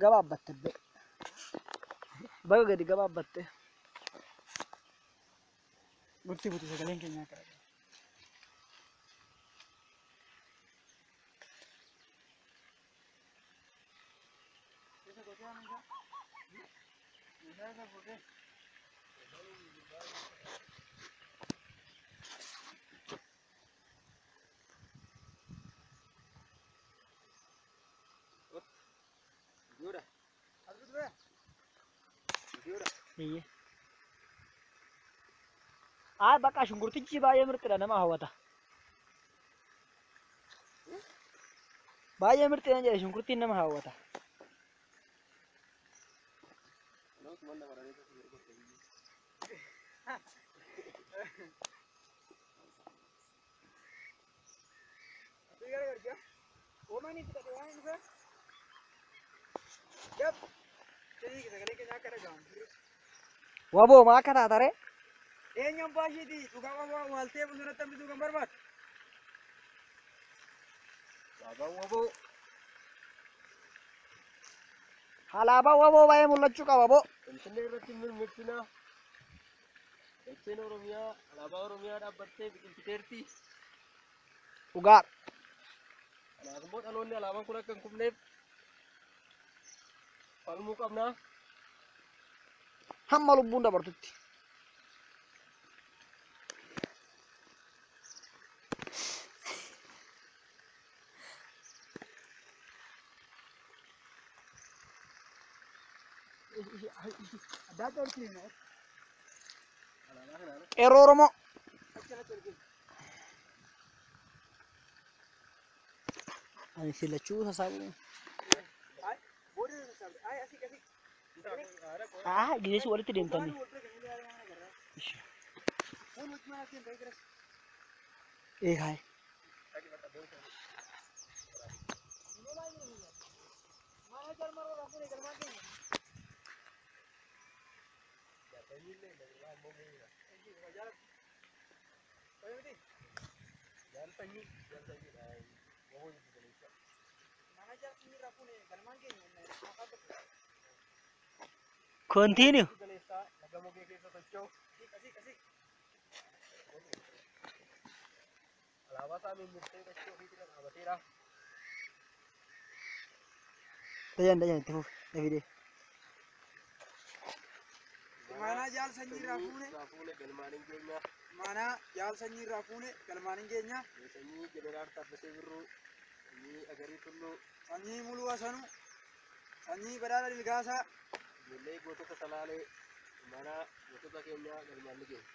Gabaabatte baga gadi gabaabatte murtii buti sagaleen keenya akka bakka shunkurtichi baay'ee mirtiidha nama hawwata. Baay'ee mirtiidha jedhe shunkurtiin nama hawwata. Waboo maa akka taatare? Eenyuun baashiiti dhugaa waaltee bosonatti hambisuu kan barbaadu? Waboo. Alaabaan waboo baay'ee mul'achuu qaba boo. Finfinnee irratti mirmirtina. Dacheen Oromiyaa alaabaa Oromiyaa dhaabbattee biqilchiteerti. Dhugaa. Kanaaf immoo dhaloonni alaabaan kun akka hin kufneef falmuu qabna. Hamma lubbuun dabartutti. Qeerroo Oromoo. Ani filachuu sassaabuu. Gideessi walitti deemtanii. Eegaa. Continue. Dayan itu video. Mana jaal sanyii raafuune mana jaal sanyii raafuune galmaanin keenya sanyii Jeneraal Taaddasaa Birruu sanyii Agarii Tulluu sanyii Muluu Hasanuu sanyii Badhaadhaa Dilgaasaa ijoollee gootota Salaalee mana gootota keenya galmaanin keenya.